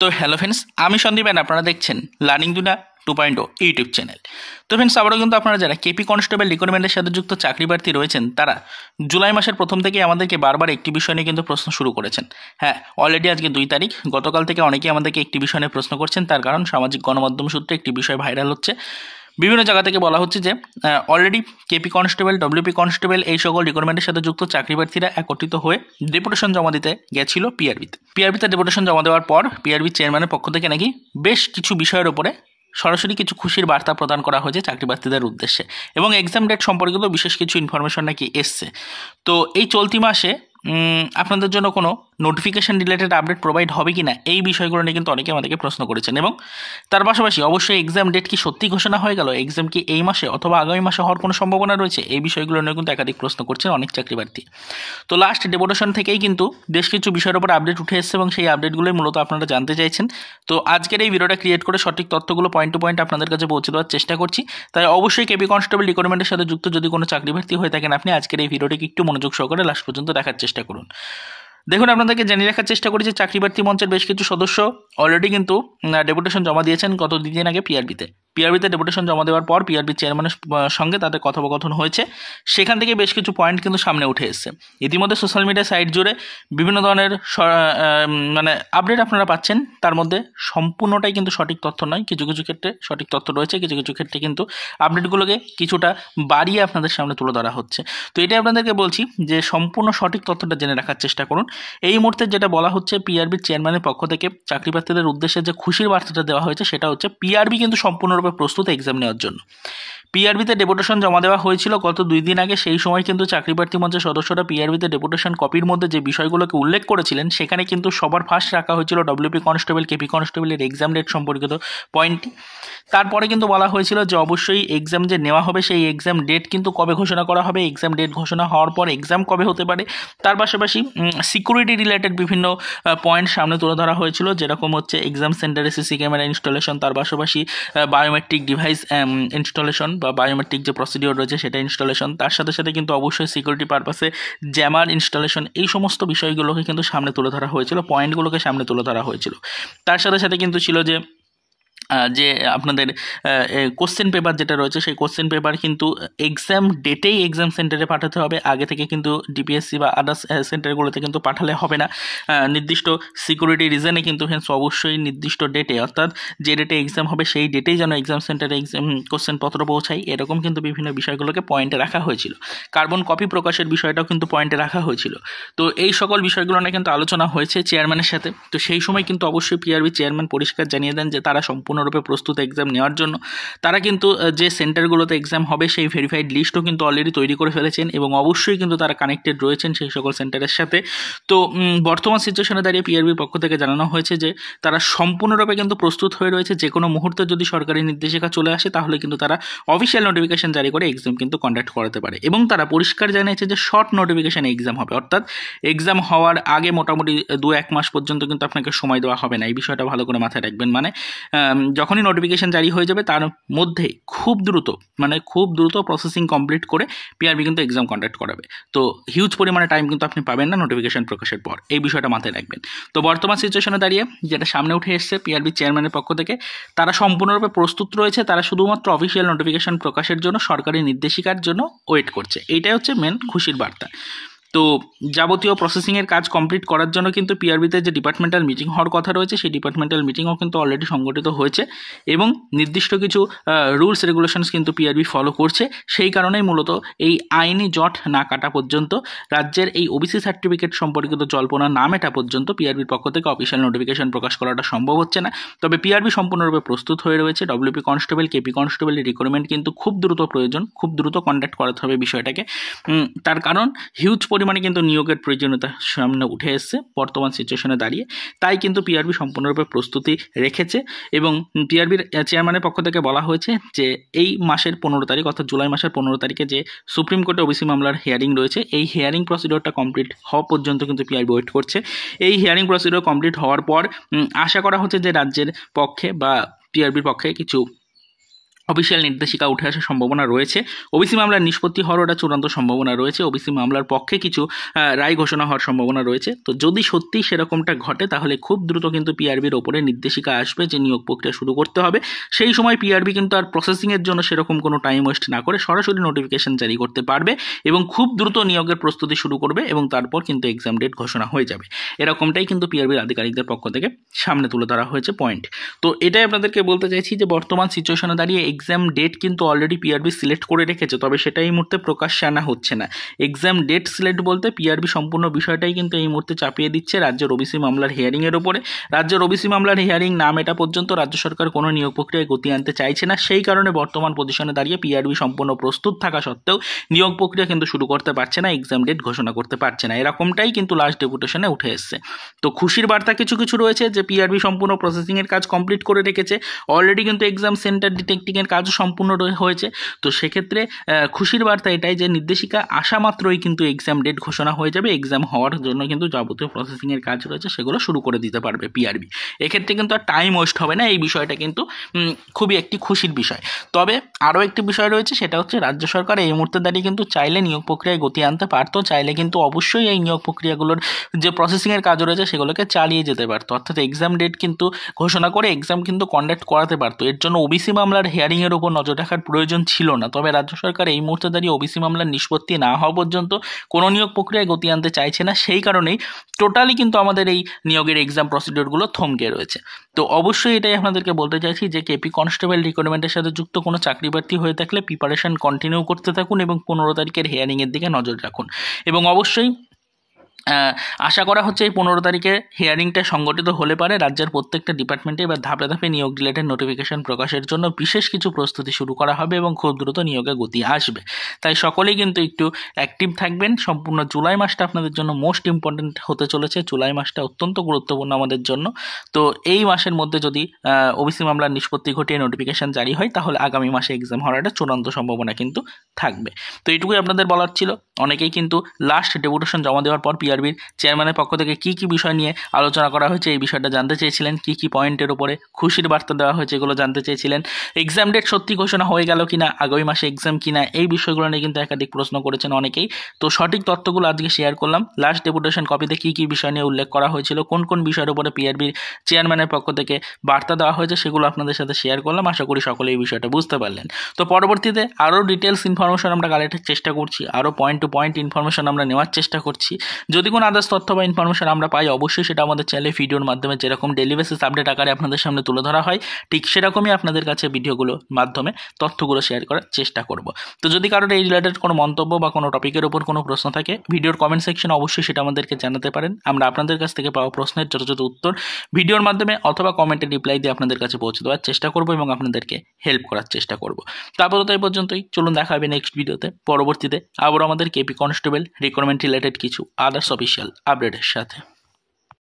তো hello friends, আমি Sandeep and আপনারা দেখছেন লার্নিং দুনিয়া 2.0 ইউটিউব চ্যানেল। তো ফ্রেন্ডস, আবারও কিন্তু আপনারা যারা কেপি কনস্টেবল রিক্রুটমেন্টের সাথে যুক্ত চাকরি প্রার্থী রয়েছেন, তারা জুলাই মাসের প্রথম থেকেই আমাদেরকে বারবার একটি বিষয় নিয়ে কিন্তু প্রশ্ন শুরু করেছেন। হ্যাঁ, অলরেডি আজকে 2 তারিখ, গতকাল থেকে অনেকেই আমাদেরকে একটি বিষয় নিয়ে প্রশ্ন করছেন। তার কারণ সামাজিক গণমাধ্যম সূত্রে একটি বিষয় ভাইরাল হচ্ছে। বিভিন্ন জায়গা থেকে বলা হচ্ছে যে already KP constable, WP constable এই সকল রিক্রুটমেন্টের সাথে যুক্ত চাকরি প্রার্থীরা একত্রিত হয়ে ডেপুটেশন জমা দিতে গেছিল পিআরবিতে ডেপুটেশন জমা দেওয়ার পর পিআরবি চেয়ারম্যানের পক্ষ থেকে নাকি বেশ কিছু বিষয়ের উপরে সরাসরি কিছু খুশির বার্তা প্রদান করা হয়েছে চাকরি প্রার্থীদের উদ্দেশ্যে, এবং এক্সাম ডেট সম্পর্কিত বিশেষ কিছু ইনফরমেশন নাকি এসছে। তো এই চলতি মাসে আপনাদের জন্য কোনো নোটিফিকেশান রিলেটেড আপডেট প্রোভাইড হবে কি না, এই বিষয়গুলো নিয়ে কিন্তু অনেকে আমাদেরকে প্রশ্ন করেছেন। এবং তার পাশাপাশি অবশ্যই এক্সাম ডেট কি সত্যি ঘোষণা হয়ে গেল, এক্সাম কি এই মাসে অথবা আগামী মাসে হওয়ার কোনো সম্ভাবনা রয়েছে, এই বিষয়গুলো নিয়ে কিন্তু একাধিক প্রশ্ন করছেন অনেক চাকরি প্রার্থী। তো লাস্ট ডেপুটেশন থেকেই কিন্তু বেশ কিছু বিষয়ের উপর আপডেট উঠে এসেছে এবং সেই আপডেটগুলোই মূলত আপনারা জানতে চাইছেন। তো আজকের এই ভিডিওটা ক্রিয়েট করে সঠিক তথ্যগুলো পয়েন্ট টু পয়েন্ট আপনাদের কাছে পৌঁছে দেওয়ার চেষ্টা করছি। তাই অবশ্যই কেপি কনস্টেবল রিক্রুটমেন্টের সাথে যুক্ত যদি কোনো চাকরি প্রার্থী হয়ে থাকেন, আপনি আজকের এই ভিডিওটিকে একটু মনোযোগ সহকারে লাস্ট পর্যন্ত দেখার চেষ্টা করুন। দেখুন, আপনাদেরকে জানিয়ে রাখার চেষ্টা করি যে চাকরি প্রার্থী মঞ্চের বেশ কিছু সদস্য অলরেডি কিন্তু ডেপুটেশন জমা দিয়েছেন গত 2 দিন আগে পিআরবিতে ডেপুটেশন জমা দেওয়ার পর পিআরবি চেয়ারম্যানের সঙ্গে তাদের কথোপকথন হয়েছে। সেখান থেকে বেশ কিছু পয়েন্ট কিন্তু সামনে উঠে এসেছে। ইতিমধ্যে সোশ্যাল মিডিয়া সাইট জুড়ে বিভিন্ন ধরনের আপডেট আপনারা পাচ্ছেন। তার মধ্যে সম্পূর্ণটাই কিন্তু সঠিক তথ্য নয়, কিছু কিছু ক্ষেত্রে সঠিক তথ্য রয়েছে, কিছু কিছু ক্ষেত্রে কিন্তু আপডেটগুলোকে কিছুটা বাড়িয়ে আপনাদের সামনে তুলে ধরা হচ্ছে। তো এটাই আপনাদেরকে বলছি যে সম্পূর্ণ সঠিক তথ্যটা জেনে রাখার চেষ্টা করুন। এই মুহূর্তে যেটা বলা হচ্ছে, পিআরবি চেয়ারম্যানের পক্ষ থেকে চাকরি প্রার্থীদের উদ্দেশ্যে যে খুশির বার্তাটা দেওয়া হয়েছে সেটা হচ্ছে পিআরবি কিন্তু সম্পূর্ণরূপে প্রস্তুত এক্সাম নেওয়ার জন্য। পিআরবিতে ডেপুটেশন জমা দেওয়া হয়েছিল গত 2 দিন আগে। সেই সময় কিন্তু চাকরি প্রার্থী মঞ্চের সদস্যরা পিআরবিতে ডেপুটেশন কপির মধ্যে যে বিষয়গুলোকে উল্লেখ করেছিলেন, সেখানে কিন্তু সবার ফার্স্ট রাখা হয়েছিল ডব্লিউপি কনস্টেবল, কেপি কনস্টেবলের এক্সাম ডেট সম্পর্কিত পয়েন্টটি। তারপরে কিন্তু বলা হয়েছিল যে অবশ্যই এক্সাম যে নেওয়া হবে সেই এক্সাম ডেট কিন্তু কবে ঘোষণা করা হবে, এক্সাম ডেট ঘোষণা হওয়ার পর এক্সাম কবে হতে পারে। তার পাশাপাশি সিকিউরিটি রিলেটেড বিভিন্ন পয়েন্ট সামনে তুলে ধরা হয়েছিল, যেরকম হচ্ছে এক্সাম সেন্টারে সিসি ক্যামেরা ইনস্টলেশন, তার পাশাপাশি বায়োমেট্রিক ডিভাইস ইনস্টলেশন বা বায়োমেট্রিক যে প্রসিডিওর রয়েছে সেটা ইনস্টলেশন, তার সাথে সাথে কিন্তু অবশ্যই সিকিউরিটি পারপাসে জ্যামার ইনস্টলেশন, এই সমস্ত বিষয়গুলোকে কিন্তু সামনে তুলে ধরা হয়েছিল, পয়েন্টগুলোকে সামনে তুলে ধরা হয়েছিল। তার সাথে সাথে কিন্তু ছিল যে আপনাদের কোশ্চেন পেপার যেটা রয়েছে, সেই কোশ্চেন পেপার কিন্তু এক্সাম ডেটেই এক্সাম সেন্টারে পাঠাতে হবে। আগে থেকে কিন্তু ডিপিএসসি বা আদার্স সেন্টারগুলোতে কিন্তু পাঠালে হবে না। নির্দিষ্ট সিকিউরিটি রিজনে কিন্তু অবশ্যই নির্দিষ্ট ডেটে, অর্থাৎ যে ডেটে এক্সাম হবে সেই ডেটেই যেন এক্সাম সেন্টারে এক্সাম কোশ্চেনপত্র পৌঁছায়, এরকম কিন্তু বিভিন্ন বিষয়গুলোকে পয়েন্টে রাখা হয়েছিল। কার্বন কপি প্রকাশের বিষয়টাও কিন্তু পয়েন্টে রাখা হয়েছিল। তো এই সকল বিষয়গুলো নিয়ে কিন্তু আলোচনা হয়েছে চেয়ারম্যানের সাথে। তো সেই সময় কিন্তু অবশ্যই পিআরবি চেয়ারম্যান পরিষ্কার জানিয়ে দেন যে তারা সম্পূর্ণরূপে প্রস্তুত এক্সাম নেওয়ার জন্য। তারা কিন্তু যে সেন্টারগুলোতে এক্সাম হবে সেই ভেরিফাইড লিস্টও কিন্তু অলরেডি তৈরি করে ফেলেছেন, এবং অবশ্যই কিন্তু তারা কানেক্টেড রয়েছেন সেই সকল সেন্টারের সাথে। তো বর্তমান সিচুয়েশনে দাঁড়িয়ে পিআরবির পক্ষ থেকে জানানো হয়েছে যে তারা সম্পূর্ণরূপে কিন্তু প্রস্তুত হয়ে রয়েছে। যে কোনো মুহূর্তে যদি সরকারি নির্দেশিকা চলে আসে তাহলে কিন্তু তারা অফিসিয়াল নোটিফিকেশন জারি করে এক্সাম কিন্তু কন্ডাক্ট করাতে পারে, এবং তারা পরিষ্কার জানিয়েছে যে শর্ট নোটিফিকেশানে এক্সাম হবে, অর্থাৎ এক্সাম হওয়ার আগে মোটামুটি 2-1 মাস পর্যন্ত কিন্তু আপনাকে সময় দেওয়া হবে না। এই বিষয়টা ভালো করে মাথায় রাখবেন। মানে যখনই নোটিফিকেশন জারি হয়ে যাবে তার মধ্যে খুব দ্রুত প্রসেসিং কমপ্লিট করে পিআরবি কিন্তু এক্সাম কন্ডাক্ট করাবে। তো হিউজ পরিমাণে টাইম কিন্তু আপনি পাবেন না নোটিফিকেশন প্রকাশের পর, এই বিষয়টা মাথায় রাখবেন। তো বর্তমান সিচুয়েশনে দাঁড়িয়ে যেটা সামনে উঠে এসেছে, পিআরবি চেয়ারম্যানের পক্ষ থেকে তারা সম্পূর্ণরূপে প্রস্তুত রয়েছে। তারা শুধুমাত্র অফিসিয়াল নোটিফিকেশন প্রকাশের জন্য, সরকারি নির্দেশিকার জন্য ওয়েট করছে। এইটাই হচ্ছে মেন খুশির বার্তা। তো যাবতীয় প্রসেসিংয়ের কাজ কমপ্লিট করার জন্য কিন্তু পিআরবিতে যে ডিপার্টমেন্টাল মিটিং হওয়ার কথা রয়েছে, সেই ডিপার্টমেন্টাল মিটিংও কিন্তু অলরেডি সংগঠিত হয়েছে, এবং নির্দিষ্ট কিছু রুলস রেগুলেশনস কিন্তু পিআরবি ফলো করছে। সেই কারণেই মূলত এই আইনি জট না কাটা পর্যন্ত, রাজ্যের এই ওবিসি সার্টিফিকেট সম্পর্কিত জল্পনা না মেটা পর্যন্ত পিআরবির পক্ষ থেকে অফিসিয়াল নোটিফিকেশন প্রকাশ করাটা সম্ভব হচ্ছে না। তবে পিআরবি সম্পূর্ণরূপে প্রস্তুত হয়ে রয়েছে। ডব্লিউপি কনস্টেবল, কেপি কনস্টেবলের রিক্রুটমেন্ট কিন্তু খুব দ্রুত প্রয়োজন, খুব দ্রুত কন্ডাক্ট করাতে হবে বিষয়টাকে। তার কারণ হিউজ পরিমাণে কিন্তু নিয়োগের প্রয়োজনীয়তা সামনে উঠে এসেছে বর্তমান সিচুয়েশনে দাঁড়িয়ে। তাই কিন্তু পিআরবি সম্পূর্ণরূপে প্রস্তুতি রেখেছে, এবং পিআরবির চেয়ারম্যানের পক্ষ থেকে বলা হয়েছে যে এই মাসের 15 তারিখ, অর্থাৎ জুলাই মাসের 15 তারিখে যে সুপ্রিম কোর্টে ওবিসি মামলার হিয়ারিং রয়েছে, এই হিয়ারিং প্রসিডিওরটা কমপ্লিট হওয়া পর্যন্ত কিন্তু পিআরবি ওয়েট করছে। এই হিয়ারিং প্রসিডিওর কমপ্লিট হওয়ার পর আশা করা হচ্ছে যে রাজ্যের পক্ষে বা পিআরবির পক্ষে কিছু অফিসিয়াল নির্দেশিকা উঠে আসার সম্ভাবনা রয়েছে। ওবিসি মামলার নিষ্পত্তি হওয়ার ওটা চূড়ান্ত সম্ভাবনা রয়েছে। ওবিসি মামলার পক্ষে কিছু রায় ঘোষণা হওয়ার সম্ভাবনা রয়েছে। তো যদি সত্যিই সেরকমটা ঘটে তাহলে খুব দ্রুত কিন্তু পিআরবির ওপরে নির্দেশিকা আসবে যে নিয়োগ প্রক্রিয়া শুরু করতে হবে। সেই সময় পিআরবি কিন্তু আর প্রসেসিংয়ের জন্য সেরকম কোনো টাইম ওয়েস্ট না করে সরাসরি নোটিফিকেশন জারি করতে পারবে এবং খুব দ্রুত নিয়োগের প্রস্তুতি শুরু করবে এবং তারপর কিন্তু এক্সাম ডেট ঘোষণা হয়ে যাবে। এরকমটাই কিন্তু পিআরবির আধিকারিকদের পক্ষ থেকে সামনে তুলে ধরা হয়েছে পয়েন্ট। তো এটাই আপনাদেরকে বলতে চাইছি যে বর্তমান সিচুয়েশনে দাঁড়িয়ে এক্সাম ডেট কিন্তু অলরেডি পিআরবি সিলেক্ট করে রেখেছে, তবে সেটা এই মুহূর্তে প্রকাশ্যে আনা হচ্ছে না। এক্সাম ডেট সিলেক্ট বলতে পিআরবি সম্পূর্ণ বিষয়টাই কিন্তু এই মুহূর্তে চাপিয়ে দিচ্ছে রাজ্যের ওবিসি মামলার হিয়ারিংয়ের উপরে। রাজ্যের ওবিসি মামলার হিয়ারিং না মেটা পর্যন্ত রাজ্য সরকার কোনো নিয়োগ প্রক্রিয়ায় গতি আনতে চাইছে না। সেই কারণে বর্তমান পজিশনে দাঁড়িয়ে পিআরবি সম্পূর্ণ প্রস্তুত থাকা সত্ত্বেও নিয়োগ প্রক্রিয়া কিন্তু শুরু করতে পারছে না, এক্সাম ডেট ঘোষণা করতে পারছে না। এরকমটাই কিন্তু লাস্ট ডেপুটেশনে উঠে এসছে। তো খুশির বার্তা কিছু কিছু রয়েছে যে পিআরবি সম্পূর্ণ প্রসেসিংয়ের কাজ কমপ্লিট করে রেখেছে। অলরেডি কিন্তু এক্সাম সেন্টার ডিটেক্টিংয়ের কাজও সম্পূর্ণ হয়েছে। তো সেক্ষেত্রে খুশির বার্তা এটাই যে নির্দেশিকা আসা মাত্রই কিন্তু এক্সাম ডেট ঘোষণা হয়ে যাবে। এক্সাম হওয়ার জন্য কিন্তু যাবতীয় প্রসেসিংয়ের কাজ রয়েছে সেগুলো শুরু করে দিতে পারবে পিআরবি। এক্ষেত্রে কিন্তু আর টাইম ওয়েস্ট হবে না। এই বিষয়টা কিন্তু খুবই একটি খুশির বিষয়। তবে আরও একটি বিষয় রয়েছে, সেটা হচ্ছে রাজ্য সরকার এই মুহূর্তে দাঁড়িয়ে কিন্তু চাইলে নিয়োগ প্রক্রিয়ায় গতি আনতে পারতো, চাইলে কিন্তু অবশ্যই এই নিয়োগ প্রক্রিয়াগুলোর যে প্রসেসিংয়ের কাজ রয়েছে সেগুলোকে চালিয়ে যেতে পারতো। অর্থাৎ এক্সাম ডেট কিন্তু ঘোষণা করে এক্সাম কিন্তু কন্ডাক্ট করাতে পারতো। এর জন্য ওবিসি মামলার হিয়ারিংয়ের উপর নজর রাখার প্রয়োজন ছিল না। তবে রাজ্য সরকার এই মুহূর্তে দাঁড়িয়ে ওবিসি মামলার নিষ্পত্তি না হওয়া পর্যন্ত কোনো নিয়োগ প্রক্রিয়ায় গতি আনতে চাইছে না। সেই কারণেই টোটালি কিন্তু আমাদের এই নিয়োগের এক্সাম প্রসিডিওরগুলো থমকে রয়েছে। তো অবশ্যই এটাই আপনাদেরকে বলতে চাইছি যে কেপি কনস্টেবল রিক্রুটমেন্টের সাথে যুক্ত কোনো চাকরি প্রার্থী হয়ে থাকলে প্রিপারেশন কন্টিনিউ করতে থাকুন এবং 15 তারিখের হিয়ারিংয়ের দিকে নজর রাখুন। এবং অবশ্যই আশা করা হচ্ছে এই 15 তারিখে হিয়ারিংটা সংগঠিত হলে পারে রাজ্যের প্রত্যেকটা ডিপার্টমেন্টে এবার ধাপে ধাপে নিয়োগ রিলেটেড নোটিফিকেশন প্রকাশের জন্য বিশেষ কিছু প্রস্তুতি শুরু করা হবে এবং খুব দ্রুত নিয়োগে গতি আসবে। তাই সকলেই কিন্তু একটু অ্যাক্টিভ থাকবেন। সম্পূর্ণ জুলাই মাসটা আপনাদের জন্য মোস্ট ইম্পর্টেন্ট হতে চলেছে। জুলাই মাসটা অত্যন্ত গুরুত্বপূর্ণ আমাদের জন্য। তো এই মাসের মধ্যে যদি ওবিসি মামলার নিষ্পত্তি ঘটিয়ে নোটিফিকেশন জারি হয় তাহলে আগামী মাসে এক্সাম হওয়ার একটা চূড়ান্ত সম্ভাবনা কিন্তু থাকবে। তো এইটুকুই আপনাদের বলার ছিল। অনেকেই কিন্তু লাস্ট ডেপুটেশন জমা দেওয়ার পর পিআরবির চেয়ারম্যানের পক্ষ থেকে কী কী বিষয় নিয়ে আলোচনা করা হয়েছে এই বিষয়টা জানতে চেয়েছিলেন, কী কী পয়েন্টের উপরে খুশির বার্তা দেওয়া হয়েছে এগুলো জানতে চেয়েছিলেন, এক্সাম ডেট সত্যি ঘোষণা হয়ে গেল কিনা, আগামী মাসে এক্সাম কিনা, এই বিষয়গুলো নিয়ে কিন্তু একাধিক প্রশ্ন করেছেন অনেকেই। তো সঠিক তথ্যগুলো আজকে শেয়ার করলাম। লাস্ট ডেপুটেশন কপিতে কী কী বিষয় নিয়ে উল্লেখ করা হয়েছিল, কোন কোন বিষয়ের উপরে পিআরবির চেয়ারম্যানের পক্ষ থেকে বার্তা দেওয়া হয়েছে সেগুলো আপনাদের সাথে শেয়ার করলাম। আশা করি সকলে এই বিষয়টা বুঝতে পারলেন। তো পরবর্তীতে আরও ডিটেলস ইনফরমেশন আমরা কালেক্টের চেষ্টা করছি, আরও পয়েন্ট টু পয়েন্ট ইনফরমেশন আমরা নেওয়ার চেষ্টা করছি। যদি কোনো আদার্স তথ্য বা ইনফরমেশন আমরা পাই অবশ্যই সেটা আমাদের চ্যানেলে ভিডিওর মাধ্যমে যেরকম ডেইলি বেসিস আপডেট আকারে আপনাদের সামনে তুলে ধরা হয় ঠিক সেরকমই আপনাদের কাছে ভিডিওগুলোর মাধ্যমে তথ্যগুলো শেয়ার করার চেষ্টা করব। তো যদি কারোর এই রিলেটেড কোনো মন্তব্য বা কোনো টপিকের উপর কোনো প্রশ্ন থাকে ভিডিওর কমেন্ট সেকশনে অবশ্যই সেটা আমাদেরকে জানাতে পারেন। আমরা আপনাদের কাছ থেকে পাওয়া প্রশ্নের যথাযথ উত্তর ভিডিওর মাধ্যমে অথবা কমেন্টে রিপ্লাই দিয়ে আপনাদের কাছে পৌঁছে দেওয়ার চেষ্টা করব এবং আপনাদেরকে হেল্প করার চেষ্টা করব। তারপর তো এই পর্যন্তই। চলুন দেখা হবে নেক্সট ভিডিওতে। পরবর্তীতে আবার আমাদের কেপি কনস্টেবল রিক্রুটমেন্ট রিলেটেড কিছু আদার্স অফিসিয়াল আপডেটের সাথে।